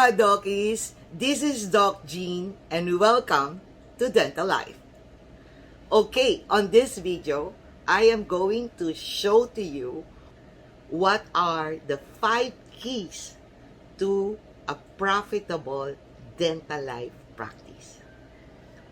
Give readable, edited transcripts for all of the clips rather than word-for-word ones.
mga Dokies! This is Doc Jean and welcome to Dental Life. Okay, on this video, I am going to show to you what are the 5 keys to a profitable dental life practice.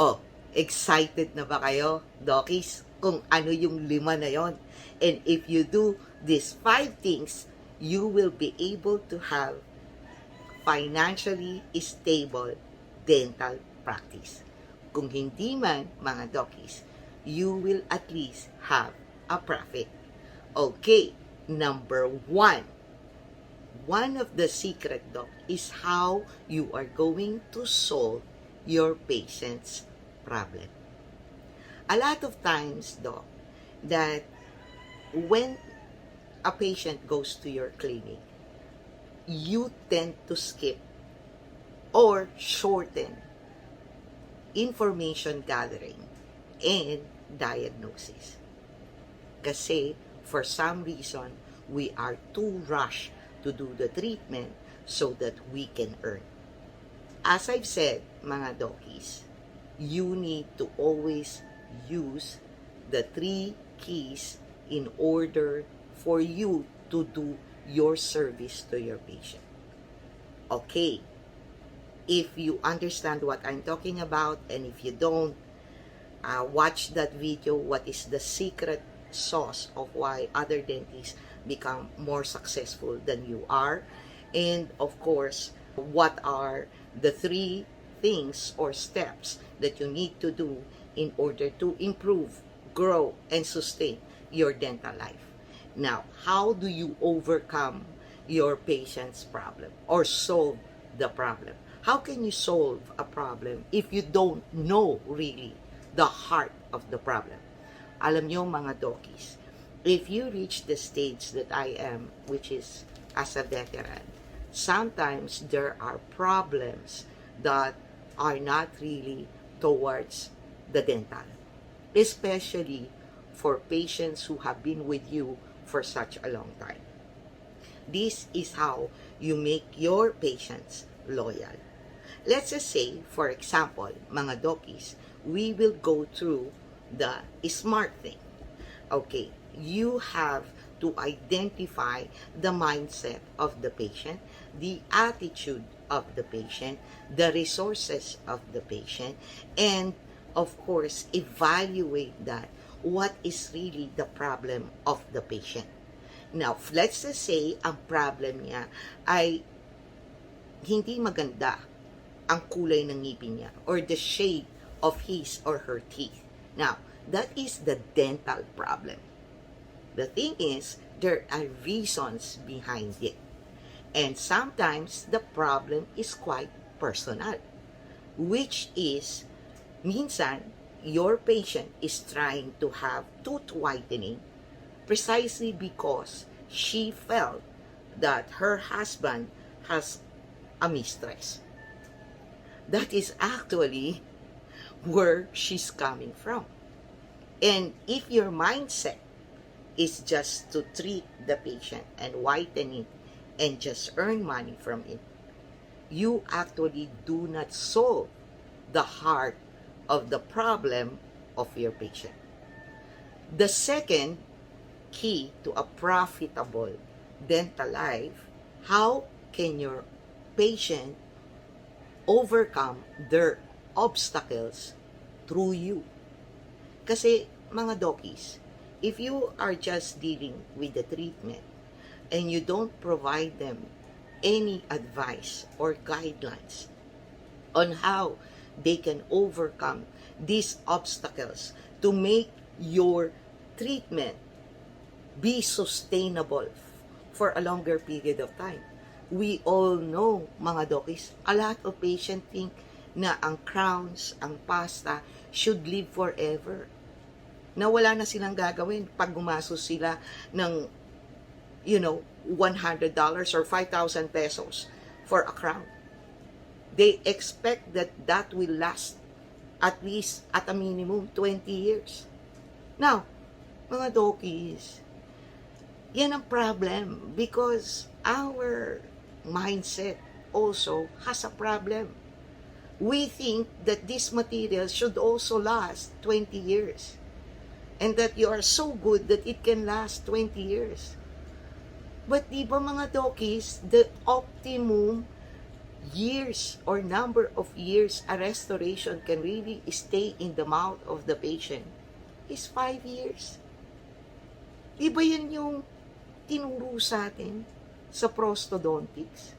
Oh, excited na ba kayo, Dokies, kung ano yung 5 na yon? And if you do these 5 things, you will be able to have financially stable dental practice. Kung hindi man, mga Dokies, you will at least have a profit. Okay, number 1. One of the secret, Doc, is how you are going to solve your patient's problem. A lot of times, Doc, that when a patient goes to your clinic, you tend to skip or shorten information gathering and diagnosis. Kasi for some reason, we are too rushed to do the treatment so that we can earn. As I've said, mga Dokies, you need to always use the 3 keys in order for you to do your service to your patient. Okay, if you understand what I'm talking about, and if you don't, watch that video, what is the secret sauce of why other dentists become more successful than you are, and of course, what are the 3 things or steps that you need to do in order to improve, grow, and sustain your dental life. Now, how do you overcome your patient's problem or solve the problem? How can you solve a problem if you don't know really the heart of the problem? Alam nyo, mga Dokies, if you reach the stage that I am, which is as a veteran, sometimes there are problems that are not really towards the dental, especially for patients who have been with you for such a long time. This is how you make your patients loyal. Let's just say, for example, mga Dokies, we will go through the smart thing. Okay, you have to identify the mindset of the patient, the attitude of the patient, the resources of the patient, and of course, evaluate that what is really the problem of the patient. Now, let's just say, ang problem niya ay hindi maganda ang kulay ng ngipin niya or the shape of his or her teeth. Now, that is the dental problem. The thing is, there are reasons behind it. And sometimes, the problem is quite personal, which is, minsan, your patient is trying to have tooth whitening precisely because she felt that her husband has a mistress. That is actually where she's coming from. And if your mindset is just to treat the patient and whiten it and just earn money from it, you actually do not solve the heart of the problem of your patient. The second key to a profitable dental life, how can your patient overcome their obstacles through you? Kasi, mga Dokies, if you are just dealing with the treatment and you don't provide them any advice or guidelines on how they can overcome these obstacles to make your treatment be sustainable for a longer period of time. We all know, mga Dokies, a lot of patients think na ang crowns, ang pasta, should live forever. Na wala na silang gagawin pag gumastos sila ng, $100 or 5,000 pesos for a crown. They expect that that will last at least at a minimum 20 years. Now, mga Dokies, yan ang problem because our mindset also has a problem. We think that this material should also last 20 years. And that you are so good that it can last 20 years. But di ba mga dokis, the optimum years or number of years a restoration can really stay in the mouth of the patient is 5 years. Di ba yan yung tinuro sa atin sa prosthodontics?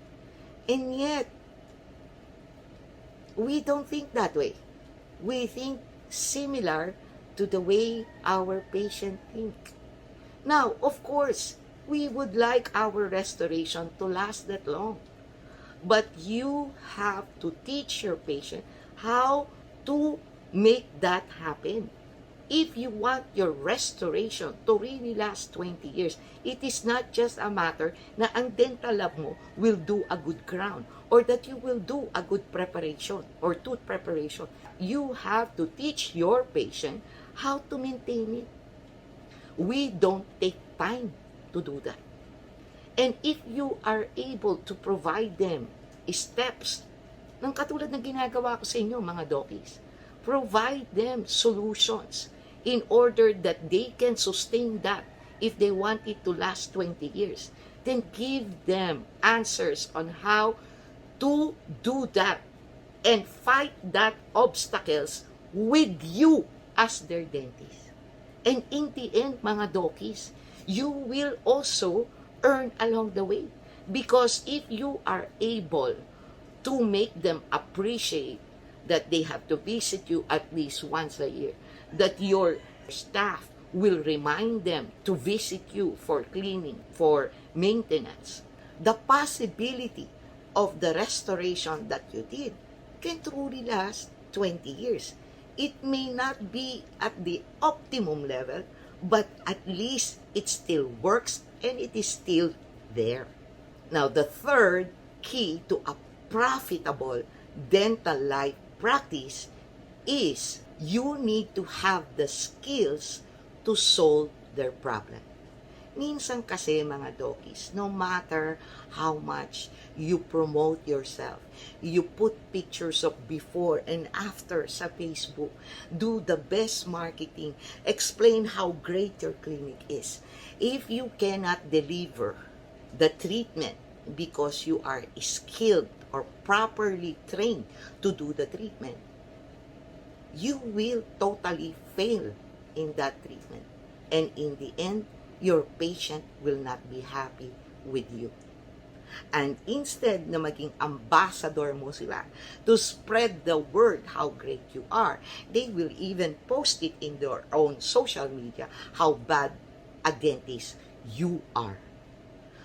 And yet, we don't think that way. We think similar to the way our patient think. Now, of course, we would like our restoration to last that long. But you have to teach your patient how to make that happen. If you want your restoration to really last 20 years, it is not just a matter na ang dental lab mo will do a good crown or that you will do a good preparation or tooth preparation. You have to teach your patient how to maintain it. We don't take time to do that. And if you are able to provide them steps, ng katulad ng ginagawa ko sa inyo mga dokis, provide them solutions in order that they can sustain that if they want it to last 20 years. Then give them answers on how to do that and fight that obstacles with you as their dentist. And in the end, mga dokis, you will also earn along the way. Because if you are able to make them appreciate that they have to visit you at least once a year, that your staff will remind them to visit you for cleaning, for maintenance, the possibility of the restoration that you did can truly last 20 years. It may not be at the optimum level, but at least it still works and it is still there. Now, the third key to a profitable dental life practice is you need to have the skills to solve their problem. Minsan kasi mga dokis, no matter how much you promote yourself, you put pictures of before and after sa Facebook, do the best marketing, explain how great your clinic is. If you cannot deliver the treatment because you are skilled or properly trained to do the treatment, you will totally fail in that treatment. And in the end, your patient will not be happy with you. And instead na maging ambassador mo sila to spread the word how great you are, they will even post it in their own social media how bad a dentist you are.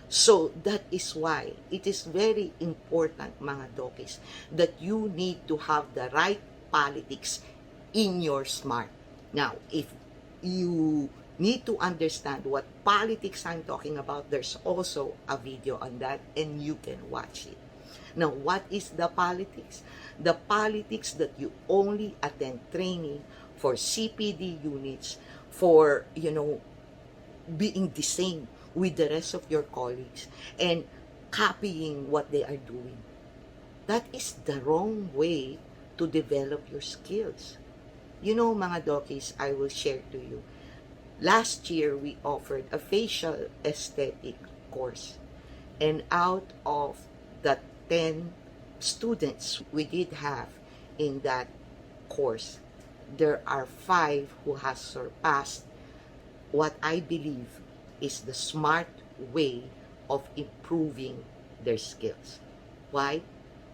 So that is why it is very important, mga dokis, that you need to have the right politics in your smart. Now, if you need to understand what politics I'm talking about, there's also a video on that and you can watch it. Now, what is the politics? The politics that you only attend training for CPD units, for, being the same with the rest of your colleagues and copying what they are doing. That is the wrong way to develop your skills. Mga dokis, I will share to you. Last year, we offered a facial aesthetic course. And out of the 10 students we did have in that course, there are 5 who has surpassed what I believe is the smart way of improving their skills. Why?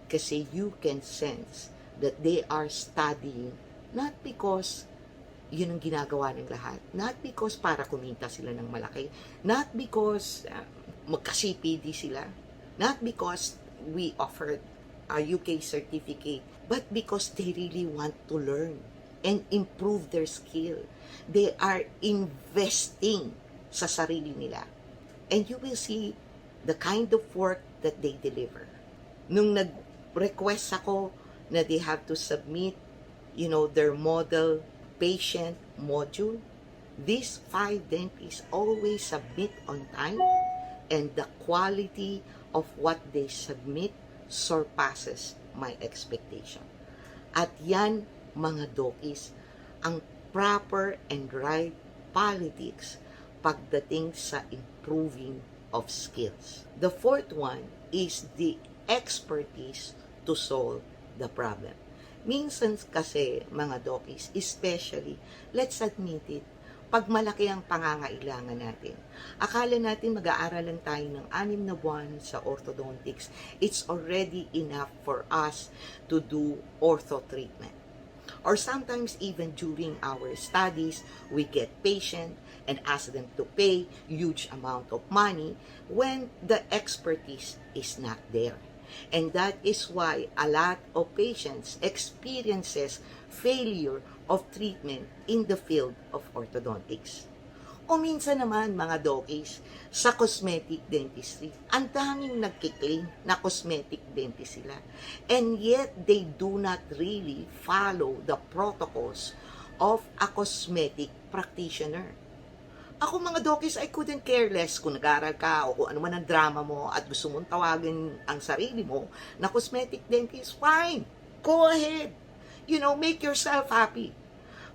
Kasi you can sense that they are studying not because yun ang ginagawa ng lahat. Not because para kumita sila ng malaki. Not because magka-CPD sila. Not because we offered a UK certificate. But because they really want to learn and improve their skill. They are investing sa sarili nila. And you will see the kind of work that they deliver. Nung nag-request ako na they have to submit, their model patient module, these 5 dentists always submit on time, and the quality of what they submit surpasses my expectation. At yan, mga dokis, ang proper and right politics pagdating sa improving of skills. The fourth one is the expertise to solve the problem. Minsan kasi, mga dokis, especially, let's admit it, pag malaki ang pangangailangan natin, akala natin mag-aaral lang tayo ng 6 na buwan sa orthodontics, it's already enough for us to do ortho treatment. Or sometimes even during our studies, we get patient and ask them to pay huge amount of money when the expertise is not there. And that is why a lot of patients experiences failure of treatment in the field of orthodontics. O minsan naman, mga dokis, sa cosmetic dentistry, ang daming nagkiklaim na cosmetic dentist sila. And yet, they do not really follow the protocols of a cosmetic practitioner. Ako, mga dokis, I couldn't care less kung nag-aaral ka o kung ano man ang drama mo at gusto mong tawagin ang sarili mo na cosmetic dentist, fine. Go ahead. Make yourself happy.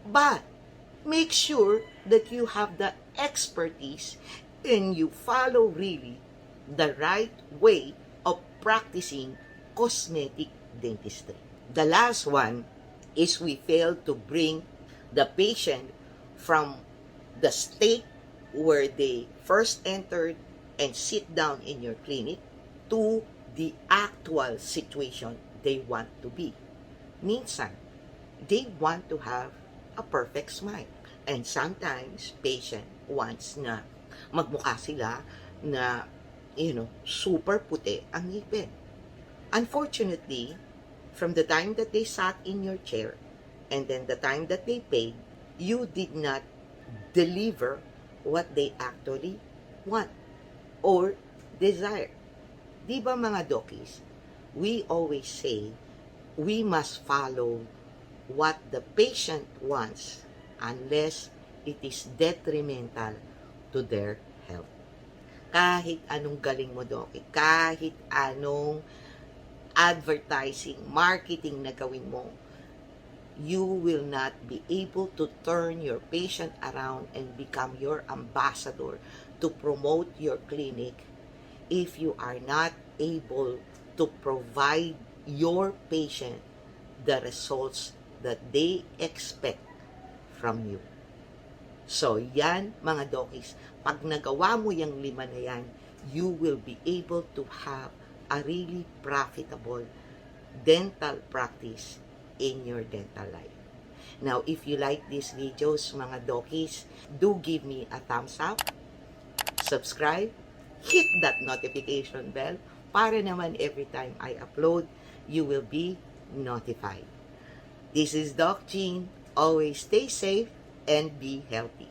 But, make sure that you have the expertise and you follow really the right way of practicing cosmetic dentistry. The last one is we fail to bring the patient from the state where they first entered and sit down in your clinic to the actual situation they want to be. Minsan, they want to have a perfect smile. And sometimes, patient wants na magmukha sila na, super puti ang ngipin. Unfortunately, from the time that they sat in your chair and then the time that they paid, you did not deliver what they actually want or desire. Di ba, mga dokis? We always say we must follow what the patient wants unless it is detrimental to their health. Kahit anong galing mo, doki, kahit anong advertising, marketing na gawin mo, you will not be able to turn your patient around and become your ambassador to promote your clinic if you are not able to provide your patient the results that they expect from you. So, yan, mga dokis, pag nagawa mo yung 5 na yan, you will be able to have a really profitable dental practice in your dental life. Now, if you like these videos, mga dokis, do give me a thumbs up, subscribe, hit that notification bell para naman every time I upload, you will be notified. This is Doc Jean. Always stay safe and be healthy.